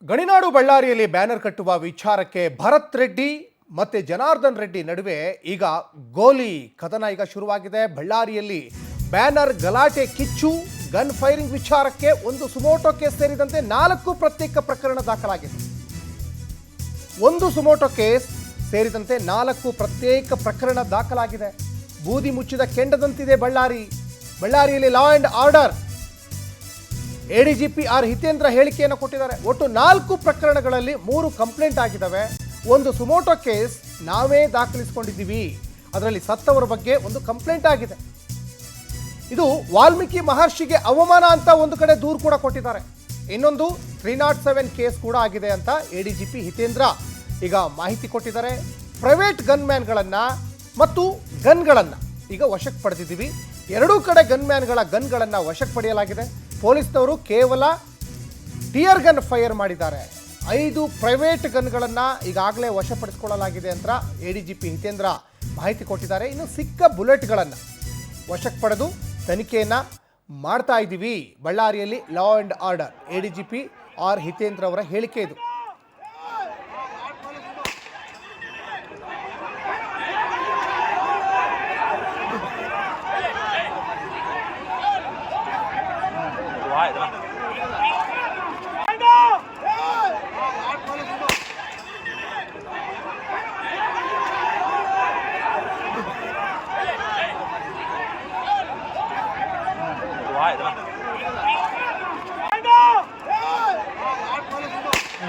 ಗಣಿನಾಡು ಬಳ್ಳಾರಿಯಲ್ಲಿ ಬ್ಯಾನರ್ ಕಟ್ಟುವ ವಿಚಾರಕ್ಕೆ ಭರತ್ ರೆಡ್ಡಿ ಮತ್ತೆ ಜನಾರ್ದನ್ ರೆಡ್ಡಿ ನಡುವೆ ಈಗ ಗೋಲಿ ಕದನ ಈಗ ಶುರುವಾಗಿದೆ. ಬಳ್ಳಾರಿಯಲ್ಲಿ ಬ್ಯಾನರ್ ಗಲಾಟೆ ಕಿಚ್ಚು, ಗನ್ ಫೈರಿಂಗ್ ವಿಚಾರಕ್ಕೆ ಒಂದು ಸುಮೋಟೋ ಕೇಸ್ ಸೇರಿದಂತೆ 4 ಪ್ರತ್ಯೇಕ ಪ್ರಕರಣ ದಾಖಲಾಗಿದೆ. ಒಂದು ಸುಮೋಟೋ ಕೇಸ್ ಸೇರಿದಂತೆ 4 ಪ್ರತ್ಯೇಕ ಪ್ರಕರಣ ದಾಖಲಾಗಿದೆ. ಬೂದಿ ಮುಚ್ಚಿದ ಕೆಂಡದಂತಿದೆ ಬಳ್ಳಾರಿಯಲ್ಲಿ law and order. ADGP R Hitendra ಹೇಳಿಕೆಯನ್ನು ಕೊಟ್ಟಿದ್ದಾರೆ. ಒಟ್ಟು 4 ಪ್ರಕರಣಗಳಲ್ಲಿ 3 ಕಂಪ್ಲೇಂಟ್ ಆಗಿದ್ದಾವೆ. ಒಂದು ಸುಮೋಟೋ ಕೇಸ್ ನಾವೇ ದಾಖಲಿಸಿಕೊಂಡಿದ್ದೀವಿ. ಅದರಲ್ಲಿ ಸತ್ತವರ ಬಗ್ಗೆ ಒಂದು ಕಂಪ್ಲೇಂಟ್ ಆಗಿದೆ. ಇದು ವಾಲ್ಮೀಕಿ ಮಹರ್ಷಿಗೆ ಅವಮಾನ ಅಂತ ಒಂದು ಕಡೆ ದೂರು ಕೂಡ ಕೊಟ್ಟಿದ್ದಾರೆ. ಇನ್ನೊಂದು 307 ಕೇಸ್ ಕೂಡ ಆಗಿದೆ ಅಂತ ಎಡಿಜಿಪಿ ಹಿತೇಂದ್ರ ಈಗ ಮಾಹಿತಿ ಕೊಟ್ಟಿದ್ದಾರೆ. ಪ್ರೈವೇಟ್ ಗನ್ಮ್ಯಾನ್ಗಳನ್ನು ಮತ್ತು ಗನ್ಗಳನ್ನು ಈಗ ವಶಕ್ಕೆ ಪಡೆದಿದ್ದೀವಿ. ಎರಡೂ ಕಡೆ ಗನ್ಮ್ಯಾನ್ಗಳ ಗನ್ಗಳನ್ನು ವಶಕ್ಕೆ ಪಡೆಯಲಾಗಿದೆ. ಪೊಲೀಸ್ನವರು ಕೇವಲ ಟಿಯರ್ ಗನ್ ಫೈರ್ ಮಾಡಿದ್ದಾರೆ. 5 ಪ್ರೈವೇಟ್ ಗನ್ಗಳನ್ನು ಈಗಾಗಲೇ ವಶಪಡಿಸಿಕೊಳ್ಳಲಾಗಿದೆ ಅಂತ ಎಡಿಜಿಪಿ ಹಿತೇಂದ್ರ ಮಾಹಿತಿ ಕೊಟ್ಟಿದ್ದಾರೆ. ಇನ್ನು ಸಿಕ್ಕ ಬುಲೆಟ್ಗಳನ್ನು ವಶಕ್ಕೆ ಪಡೆದು ತನಿಖೆಯನ್ನು ಮಾಡ್ತಾ ಇದ್ದೀವಿ. ಬಳ್ಳಾರಿಯಲ್ಲಿ law and order. ADGP R Hitendra ಅವರ ಹೇಳಿಕೆ ಇದು.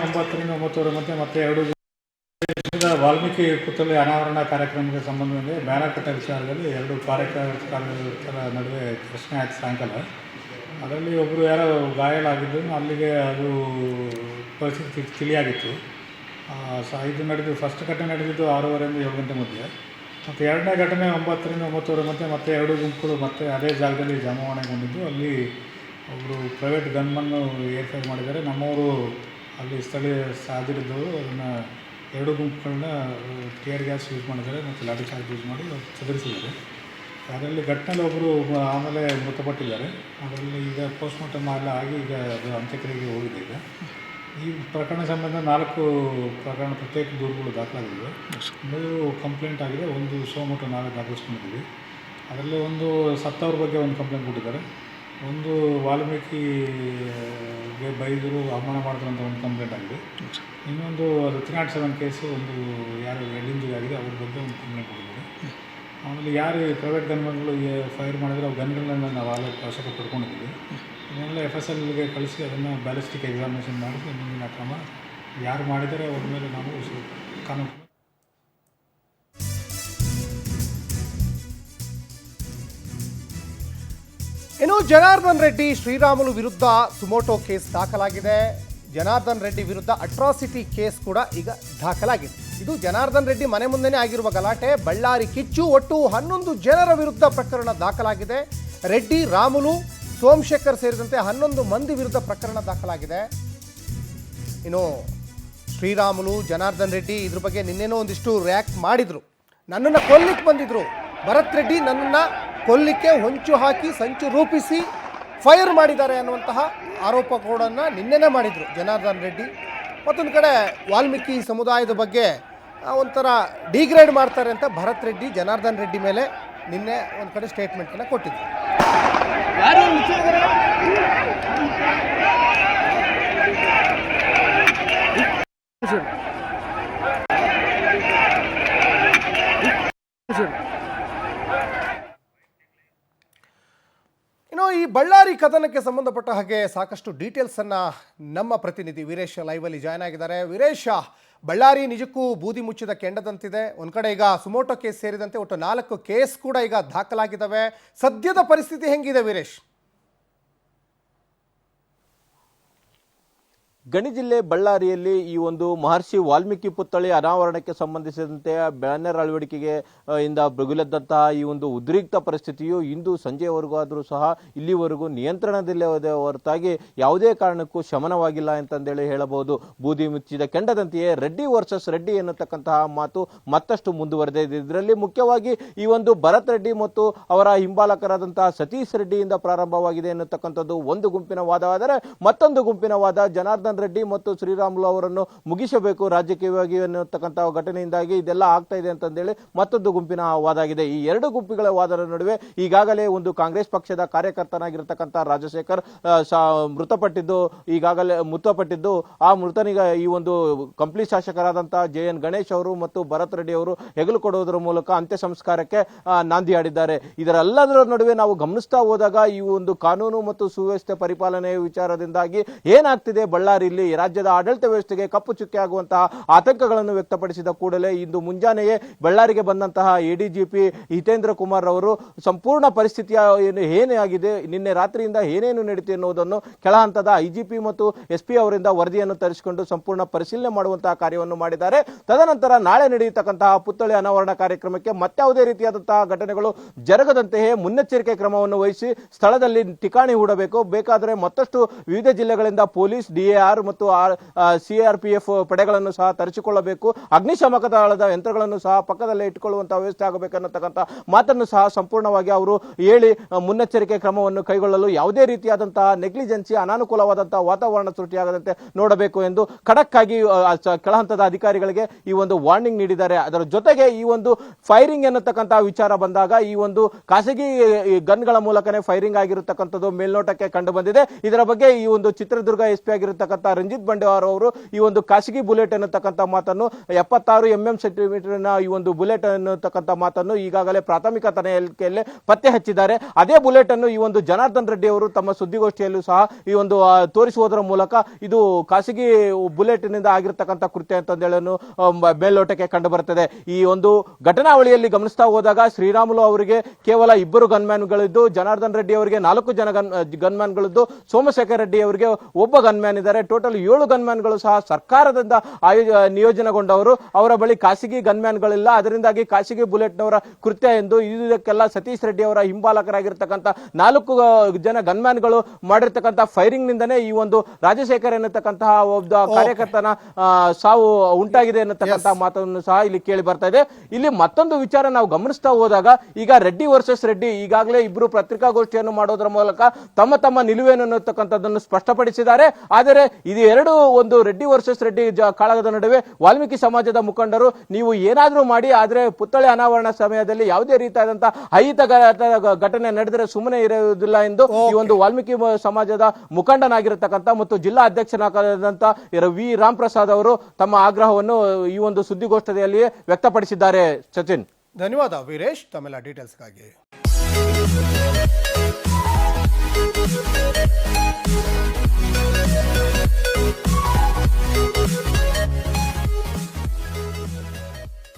ಒಂಬತ್ತರಿಂದ 9 ಮಧ್ಯೆ ಮತ್ತೆ 2 ದಿನದ ವಾಲ್ಮೀಕಿ ಪುತ್ಥಳಿ ಅನಾವರಣ ಕಾರ್ಯಕ್ರಮಕ್ಕೆ ಸಂಬಂಧವಾಗಿ ಬ್ಯಾನರ್ ಕಟ್ಟ ವಿಚಾರದಲ್ಲಿ 2 ಕಾರ್ಯಕರ್ತರ ನಡುವೆ ಪ್ರಶ್ನೆ ಆಯ್ತು ಸಾಯಂಕಾಲ. ಅದರಲ್ಲಿ ಒಬ್ಬರು ಯಾರೋ ಗಾಯಾಳಾಗಿದ್ದು ಅಲ್ಲಿಗೆ ಅದು ಪರಿಸ್ಥಿತಿ ತಿಳಿಯಾಗಿತ್ತು. ಇದು ನಡೆದು ಫಸ್ಟ್ ಘಟನೆ ನಡೆದಿದ್ದು 6:30ರಿಂದ 7 ಗಂಟೆ ಮಧ್ಯೆ. ಮತ್ತು ಎರಡನೇ ಘಟನೆ 9ರಿಂದ 9 ಮಧ್ಯೆ ಮತ್ತೆ 2 ಗುಂಪುಗಳು ಮತ್ತೆ ಅದೇ ಜಾಗದಲ್ಲಿ ಜಮಾವಣೆಗೊಂಡಿದ್ದು ಅಲ್ಲಿ ಒಬ್ಬರು ಪ್ರೈವೇಟ್ ಗನ್ಮನ್ನು ಏರ್ಫೈರ್ ಮಾಡಿದ್ದಾರೆ. ನಮ್ಮವರು ಅಲ್ಲಿ ಸ್ಥಳೀಯ ಹಾಜರಿದ್ದವರು ಅದನ್ನು 2 ಗುಂಪುಗಳನ್ನ ಟಿಯರ್ ಗ್ಯಾಸ್ ಯೂಸ್ ಮಾಡಿದ್ದಾರೆ ಮತ್ತು ಲಾಠಿ ಚಾರ್ಜ್ ಯೂಸ್ ಮಾಡಿ ಚದುರಿಸಿದ್ದಾರೆ. ಅದರಲ್ಲಿ ಘಟನೆಯಲ್ಲಿ ಒಬ್ಬರು ಆಮೇಲೆ ಮೃತಪಟ್ಟಿದ್ದಾರೆ. ಅದರಲ್ಲಿ ಈಗ ಪೋಸ್ಟ್ಮಾರ್ಟಮ್ ಎಲ್ಲ ಆಗಿ ಈಗ ಅದು ಅಂತ್ಯಕ್ರಿಯೆಗೆ ಹೋಗಿದೆ. ಈಗ ಈ ಪ್ರಕರಣ ಸಂಬಂಧ 4 ಪ್ರಕರಣ ಪ್ರತ್ಯೇಕ ದೂರುಗಳು ದಾಖಲಾಗಿವೆ. 3 ಕಂಪ್ಲೇಂಟ್ ಆಗಿದೆ. ಒಂದು ಸೋಮೋಟೋ ನಾವೇ ದಾಖಲಿಸ್ಕೊಂಡಿದ್ದೀವಿ. ಅದರಲ್ಲಿ ಒಂದು ಸತ್ತವ್ರ ಬಗ್ಗೆ ಒಂದು ಕಂಪ್ಲೇಂಟ್ ಕೊಟ್ಟಿದ್ದಾರೆ. ಒಂದು ವಾಲ್ಮೀಕಿಗೆ ಬೈದರು ಅವಮಾನ ಮಾಡಿದ್ರು ಅಂತ ಒಂದು ಕಂಪ್ಲೇಂಟ್ ಆಗಿದೆ. ಇನ್ನೊಂದು ಅದು 307 ಕೇಸು ಒಂದು ಯಾರು ಇಂಜುರಿ ಆಗಿದೆ ಅವ್ರ ಬಗ್ಗೆ ಒಂದು ಕಂಪ್ಲೇಂಟ್ ಕೊಟ್ಟಿದ್ದಾರೆ. ಆಮೇಲೆ ಯಾರು ಪ್ರೈವೇಟ್ ಗನ್ಗಳು ಫೈರ್ ಮಾಡಿದ್ರೆ ಅವ್ರ ಗನ್ಗಳನ್ನ ನಾವು ಆಲ್ರೆಡಿ ವಶಕ್ಕೆ ಪಡ್ಕೊಂಡಿದ್ದೀವಿ. ಇದನ್ನೆಲ್ಲ FSLಗೆ ಕಳಿಸಿ ಅದನ್ನು ಬ್ಯಾಲಿಸ್ಟಿಕ್ ಎಕ್ಸಾಮಿನೇಷನ್ ಮಾಡಿ ಮುಂದಿನ ಕ್ರಮ ಯಾರು ಮಾಡಿದರೆ ಅವ್ರ ಮೇಲೆ ನಾವು ಕಾನೂನು. ಇನ್ನು ಜನಾರ್ದನ್ ರೆಡ್ಡಿ ಶ್ರೀರಾಮುಲು ವಿರುದ್ಧ ಸುಮೋಟೋ ಕೇಸ್ ದಾಖಲಾಗಿದೆ. ಜನಾರ್ದನ್ ರೆಡ್ಡಿ ವಿರುದ್ಧ ಅಟ್ರಾಸಿಟಿ ಕೇಸ್ ಕೂಡ ಈಗ ದಾಖಲಾಗಿದೆ. ಇದು ಜನಾರ್ದನ್ ರೆಡ್ಡಿ ಮನೆ ಮುಂದೆನೇ ಆಗಿರುವ ಗಲಾಟೆ. ಬಳ್ಳಾರಿ ಕಿಚ್ಚು. ಒಟ್ಟು 11 ಜನರ ವಿರುದ್ಧ ಪ್ರಕರಣ ದಾಖಲಾಗಿದೆ. ರೆಡ್ಡಿ, ರಾಮುಲು, ಸೋಮಶೇಖರ್ ಸೇರಿದಂತೆ 11 ಮಂದಿ ವಿರುದ್ಧ ಪ್ರಕರಣ ದಾಖಲಾಗಿದೆ. ಇನ್ನು ಶ್ರೀರಾಮುಲು, ಜನಾರ್ದನ್ ರೆಡ್ಡಿ ಇದ್ರ ಬಗ್ಗೆ ನಿನ್ನೆನೋ ಒಂದಿಷ್ಟು ರಿಯಾಕ್ಟ್ ಮಾಡಿದ್ರು. ನನ್ನನ್ನು ಕೊಲ್ಲಿಕ್ಕೆ ಬಂದಿದ್ರು. ಭರತ್ ರೆಡ್ಡಿ ನನ್ನನ್ನು ಕೊಲ್ಲಿಕ್ಕೆ ಹೊಂಚು ಹಾಕಿ ಸಂಚು ರೂಪಿಸಿ ಫೈರ್ ಮಾಡಿದ್ದಾರೆ ಅನ್ನುವಂತಹ ಆರೋಪಗಳನ್ನು ನಿನ್ನೆನೇ ಮಾಡಿದರು ಜನಾರ್ದನ್ ರೆಡ್ಡಿ. ಮತ್ತೊಂದು ಕಡೆ ವಾಲ್ಮೀಕಿ ಸಮುದಾಯದ ಬಗ್ಗೆ ಒಂಥರ ಡಿಗ್ರೇಡ್ ಮಾಡ್ತಾರೆ ಅಂತ ಭರತ್ ರೆಡ್ಡಿ ಜನಾರ್ದನ್ ರೆಡ್ಡಿ ಮೇಲೆ ನಿನ್ನೆ ಒಂದು ಕಡೆ ಸ್ಟೇಟ್ಮೆಂಟನ್ನು ಕೊಟ್ಟಿದ್ರು. ಇನ್ನು ಈ ಬಳ್ಳಾರಿ ಕದನಕ್ಕೆ ಸಂಬಂಧಪಟ್ಟ ಹಾಗೆ ಸಾಕಷ್ಟು ಡೀಟೇಲ್ಸನ್ನು ನಮ್ಮ ಪ್ರತಿನಿಧಿ ವೀರೇಶ್ ಲೈವಲ್ಲಿ ಜಾಯ್ನ್ ಆಗಿದ್ದಾರೆ. ವೀರೇಶ್, ಬಳ್ಳಾರಿ ನಿಜಕ್ಕೂ ಬೂದಿ ಮುಚ್ಚಿದ ಕೆಂಡದಂತಿದೆ. ಒಂದು ಕಡೆ ಈಗ ಸುಮೋಟೋ ಕೇಸ್ ಸೇರಿದಂತೆ ಒಟ್ಟು 4 ಕೇಸ್ ಕೂಡ ಈಗ ದಾಖಲಾಗಿದ್ದಾವೆ. ಸದ್ಯದ ಪರಿಸ್ಥಿತಿ ಹೆಂಗಿದೆ ವೀರೇಶ್? ಗಣಿ ಜಿಲ್ಲೆ ಬಳ್ಳಾರಿಯಲ್ಲಿ ಈ ಒಂದು ಮಹರ್ಷಿ ವಾಲ್ಮೀಕಿ ಪುತ್ಥಳಿ ಅನಾವರಣಕ್ಕೆ ಸಂಬಂಧಿಸಿದಂತೆ ಬ್ಯಾನರ್ ಅಳವಡಿಕೆಗೆ ಇಂದ ಭುಗಿಲೆದ್ದಂತಹ ಈ ಒಂದು ಉದ್ರಿಕ್ತ ಪರಿಸ್ಥಿತಿಯು ಇಂದು ಸಂಜೆವರೆಗೂ ಆದರೂ ಸಹ ಇಲ್ಲಿವರೆಗೂ ನಿಯಂತ್ರಣದಲ್ಲೇ ಹೊರತಾಗಿ ಯಾವುದೇ ಕಾರಣಕ್ಕೂ ಶಮನವಾಗಿಲ್ಲ ಅಂತಂದೇಳಿ ಹೇಳಬಹುದು. ಬೂದಿ ಮುಚ್ಚಿದ ಕೆಂಡದಂತೆಯೇ ರೆಡ್ಡಿ ವರ್ಸಸ್ ರೆಡ್ಡಿ ಎನ್ನತಕ್ಕಂತಹ ಮಾತು ಮತ್ತಷ್ಟು ಮುಂದುವರೆದಿದೆ. ಇದರಲ್ಲಿ ಮುಖ್ಯವಾಗಿ ಈ ಒಂದು ಭರತ್ ರೆಡ್ಡಿ ಮತ್ತು ಅವರ ಹಿಂಬಾಲಕರಾದಂತಹ ಸತೀಶ್ ರೆಡ್ಡಿಯಿಂದ ಪ್ರಾರಂಭವಾಗಿದೆ ಎನ್ನತಕ್ಕಂಥದ್ದು ಒಂದು ಗುಂಪಿನ ವಾದವಾದರೆ, ಮತ್ತೊಂದು ಗುಂಪಿನ ವಾದ ಜನಾರ್ದನ್ ಜನಾರ್ದನ್ ರೆಡ್ಡಿ ಮತ್ತು ಶ್ರೀರಾಮುಲು ಅವರನ್ನು ಮುಗಿಸಬೇಕು ರಾಜಕೀಯವಾಗಿ ಅನ್ನತಕ್ಕಂಥ ಘಟನೆಯಿಂದಾಗಿ ಇದೆಲ್ಲ ಆಗ್ತಾ ಇದೆ ಅಂತಂದೇಳಿ ಮತ್ತೊಂದು ಗುಂಪಿನ ವಾದ ಆಗಿದೆ. ಈ ಎರಡು ಗುಂಪುಗಳ ವಾದದ ನಡುವೆ ಈಗಾಗಲೇ ಒಂದು ಕಾಂಗ್ರೆಸ್ ಪಕ್ಷದ ಕಾರ್ಯಕರ್ತನಾಗಿರ್ತಕ್ಕಂಥ ರಾಜಶೇಖರ್ ಮೃತಪಟ್ಟಿದ್ದು ಆ ಮೃತನಿಗೆ ಈ ಒಂದು ಕಂಪ್ಲಿ ಶಾಸಕರಾದಂತಹ JN ಗಣೇಶ್ ಅವರು ಮತ್ತು ಭರತ್ ರೆಡ್ಡಿ ಅವರು ಹೆಗಲು ಕೊಡುವುದರ ಮೂಲಕ ಅಂತ್ಯ ಸಂಸ್ಕಾರಕ್ಕೆ ನಾಂದಿ ಹಾಡಿದ್ದಾರೆ. ಇದರೆಲ್ಲದರ ನಡುವೆ ನಾವು ಗಮನಿಸ್ತಾ ಹೋದಾಗ ಈ ಒಂದು ಕಾನೂನು ಮತ್ತು ಸುವ್ಯವಸ್ಥೆ ಪರಿಪಾಲನೆಯ ವಿಚಾರದಿಂದಾಗಿ ಏನಾಗ್ತಿದೆ ಬಳ್ಳಾರಿಯಲ್ಲಿ ರಾಜ್ಯದ ಆಡಳಿತ ವ್ಯವಸ್ಥೆಗೆ ಕಪ್ಪು ಚುಕ್ಕೆ ಆಗುವಂತಹ ಆತಂಕಗಳನ್ನು ವ್ಯಕ್ತಪಡಿಸಿದ ಕೂಡಲೇ ಇಂದು ಮುಂಜಾನೆಯೇ ಬಳ್ಳಾರಿಗೆ ಬಂದಂತಹ ADGP ಹಿತೇಂದ್ರ ಕುಮಾರ್ ಅವರು ಸಂಪೂರ್ಣ ಪರಿಸ್ಥಿತಿಯ ಏನೇ ಆಗಿದೆ, ನಿನ್ನೆ ರಾತ್ರಿಯಿಂದ ಏನೇನು ನಡೀತು ಎನ್ನುವುದನ್ನು ಕೆಳ ಹಂತದ IGP ಮತ್ತು SP ಅವರಿಂದ ವರದಿಯನ್ನು ತರಿಸಿಕೊಂಡು ಸಂಪೂರ್ಣ ಪರಿಶೀಲನೆ ಮಾಡುವಂತಹ ಕಾರ್ಯವನ್ನು ಮಾಡಿದ್ದಾರೆ. ತದನಂತರ ನಾಳೆ ನಡೆಯತಕ್ಕಂತಹ ಪುತ್ಥಳಿ ಅನಾವರಣ ಕಾರ್ಯಕ್ರಮಕ್ಕೆ ಮತ್ತಾವುದೇ ರೀತಿಯಾದಂತಹ ಘಟನೆಗಳು ಜರುಗದಂತೆಯೇ ಮುನ್ನೆಚ್ಚರಿಕೆ ಕ್ರಮವನ್ನು ವಹಿಸಿ ಸ್ಥಳದಲ್ಲಿ ಠಿಕಾಣಿ ಹೂಡಬೇಕು. ಬೇಕಾದರೆ ಮತ್ತಷ್ಟು ವಿವಿಧ ಜಿಲ್ಲೆಗಳಿಂದ ಪೊಲೀಸ್, DAR ಮತ್ತು CRPF ಪಡೆಗಳನ್ನು ಸಹ ತರಿಸಿಕೊಳ್ಳಬೇಕು. ಅಗ್ನಿಶಾಮಕ ದಳದ ಯಂತ್ರಗಳನ್ನು ಸಹ ಪಕ್ಕದಲ್ಲೇ ಇಟ್ಟುಕೊಳ್ಳುವಂತಹ ವ್ಯವಸ್ಥೆ ಆಗಬೇಕನ್ನತಕ್ಕಂಥ ಮಾತನ್ನು ಸಹ ಸಂಪೂರ್ಣವಾಗಿ ಅವರು ಹೇಳಿ ಮುನ್ನೆಚ್ಚರಿಕೆ ಕ್ರಮವನ್ನು ಕೈಗೊಳ್ಳಲು ಯಾವುದೇ ರೀತಿಯಾದಂತಹ ನೆಗ್ಲಿಜೆನ್ಸಿ, ಅನಾನುಕೂಲವಾದಂತಹ ವಾತಾವರಣ ಸೃಷ್ಟಿಯಾಗದಂತೆ ನೋಡಬೇಕು ಎಂದು ಖಡಕ್ ಆಗಿ ಕೆಳಹಂತದ ಅಧಿಕಾರಿಗಳಿಗೆ ಈ ಒಂದು ವಾರ್ನಿಂಗ್ ನೀಡಿದ್ದಾರೆ. ಅದರ ಜೊತೆಗೆ ಈ ಒಂದು ಫೈರಿಂಗ್ ಎನ್ನತಕ್ಕಂತಹ ವಿಚಾರ ಬಂದಾಗ ಈ ಒಂದು ಖಾಸಗಿ ಗನ್ಗಳ ಮೂಲಕನೇ ಫೈರಿಂಗ್ ಆಗಿರತಕ್ಕಂಥದ್ದು ಮೇಲ್ನೋಟಕ್ಕೆ ಕಂಡು ಬಂದಿದೆ. ಇದರ ಬಗ್ಗೆ ಈ ಒಂದು ಚಿತ್ರದುರ್ಗ SP ಆಗಿರತಕ್ಕಂಥ ರಂಜಿತ್ ಬಂಡೇವಾರ್ ಅವರು ಈ ಒಂದು ಖಾಸಗಿ ಬುಲೆಟ್ ಎನ್ನತಕ್ಕಂಥ ಮಾತನ್ನು 76 mm ಸೆಂಟಿಮೀಟರ್ನ ಈ ಒಂದು ಬುಲೆಟ್ ಎನ್ನತಕ್ಕಂಥ ಮಾತನ್ನು ಈಗಾಗಲೇ ಪ್ರಾಥಮಿಕ ತನಿಖೆಯಲ್ಲಿ ಪತ್ತೆ ಹಚ್ಚಿದ್ದಾರೆ. ಅದೇ ಬುಲೆಟ್ ಅನ್ನು ಈ ಒಂದು ಜನಾರ್ದನ್ ರೆಡ್ಡಿ ಅವರು ತಮ್ಮ ಸುದ್ದಿಗೋಷ್ಠಿಯಲ್ಲೂ ಸಹ ಈ ಒಂದು ತೋರಿಸುವುದರ ಮೂಲಕ ಇದು ಖಾಸಗಿ ಬುಲೆಟ್ ನಿಂದ ಆಗಿರತಕ್ಕಂಥ ಕೃತ್ಯ ಅಂತಂದೇಳನ್ನು ಮೇಲ್ನೋಟಕ್ಕೆ ಕಂಡು ಬರುತ್ತದೆ. ಈ ಒಂದು ಘಟನಾವಳಿಯಲ್ಲಿ ಗಮನಿಸ್ತಾ ಹೋದಾಗ ಶ್ರೀರಾಮುಲು ಅವರಿಗೆ ಕೇವಲ 2 ಗನ್ಮ್ಯಾನ್ಗಳಿದ್ದು, ಜನಾರ್ದನ್ ರೆಡ್ಡಿ ಅವರಿಗೆ 4 ಜನ ಗನ್ಮ್ಯಾನ್ಗಳಿದ್ದು, ಸೋಮಶೇಖರ್ ರೆಡ್ಡಿ ಅವರಿಗೆ ಒಬ್ಬ ಗನ್ಮ್ಯಾನ್ ಇದ್ದಾರೆ. ಟೋಟಲ್ 7 ಗನ್ಮ್ಯಾನ್ಗಳು ಸಹ ಸರ್ಕಾರದಿಂದ ನಿಯೋಜನೆಗೊಂಡವರು. ಅವರ ಬಳಿ ಖಾಸಗಿ ಗನ್ಮ್ಯಾನ್ಗಳಿಲ್ಲ. ಅದರಿಂದಾಗಿ ಖಾಸಗಿ ಬುಲೆಟ್ನವರ ಕೃತ್ಯ ಎಂದು ಇದಕ್ಕೆಲ್ಲ ಸತೀಶ್ ರೆಡ್ಡಿ ಅವರ ಹಿಂಬಾಲಕರಾಗಿರ್ತಕ್ಕಂಥ 4 ಜನ ಗನ್ಮ್ಯಾನ್ಗಳು ಮಾಡಿರ್ತಕ್ಕಂಥ ಫೈರಿಂಗ್ ನಿಂದನೇ ಈ ಒಂದು ರಾಜಶೇಖರ್ ಎನ್ನತಕ್ಕಂತಹ ಒಬ್ಬ ಕಾರ್ಯಕರ್ತನ ಸಾವು ಉಂಟಾಗಿದೆ ಎನ್ನತಕ್ಕಂತಹ ಮಾತನ್ನು ಸಹ ಇಲ್ಲಿ ಕೇಳಿ ಬರ್ತಾ ಇದೆ. ಇಲ್ಲಿ ಮತ್ತೊಂದು ವಿಚಾರ ನಾವು ಗಮನಿಸ್ತಾ ಹೋದಾಗ ಈಗ ರೆಡ್ಡಿ ವರ್ಸಸ್ ರೆಡ್ಡಿ ಈಗಾಗಲೇ ಇಬ್ಬರು ಪತ್ರಿಕಾಗೋಷ್ಠಿಯನ್ನು ಮಾಡೋದ್ರ ಮೂಲಕ ತಮ್ಮ ನಿಲುವೇನು ಅನ್ನತಕ್ಕಂಥದ್ದನ್ನು ಸ್ಪಷ್ಟಪಡಿಸಿದ್ದಾರೆ. ಆದರೆ ಇದು ಎರಡು ಒಂದು ರೆಡ್ಡಿ ವರ್ಸಸ್ ರೆಡ್ಡಿ ಕಾಳಗದ ನಡುವೆ ವಾಲ್ಮೀಕಿ ಸಮಾಜದ ಮುಖಂಡರು ನೀವು ಏನಾದರೂ ಮಾಡಿ, ಆದರೆ ಪುತ್ಥಳಿ ಅನಾವರಣ ಸಮಯದಲ್ಲಿ ಯಾವುದೇ ರೀತಿಯಾದಂತಹ ಅಹಿತ ಘಟನೆ ನಡೆದರೆ ಸುಮ್ಮನೆ ಇರುವುದಿಲ್ಲ ಎಂದು ಈ ಒಂದು ವಾಲ್ಮೀಕಿ ಸಮಾಜದ ಮುಖಂಡನಾಗಿರತಕ್ಕಂಥ ಮತ್ತು ಜಿಲ್ಲಾ ಅಧ್ಯಕ್ಷನಾದಂತ ವಿ ರಾಮ್ ಪ್ರಸಾದ್ ಅವರು ತಮ್ಮ ಆಗ್ರಹವನ್ನು ಈ ಒಂದು ಸುದ್ದಿಗೋಷ್ಠಿಯಲ್ಲಿ ವ್ಯಕ್ತಪಡಿಸಿದ್ದಾರೆ. ಸಚಿನ್, ಧನ್ಯವಾದ ವೀರೇಶ್ ತಮ್ಮೆಲ್ಲ ಡೀಟೇಲ್ಸ್ಗಾಗಿ.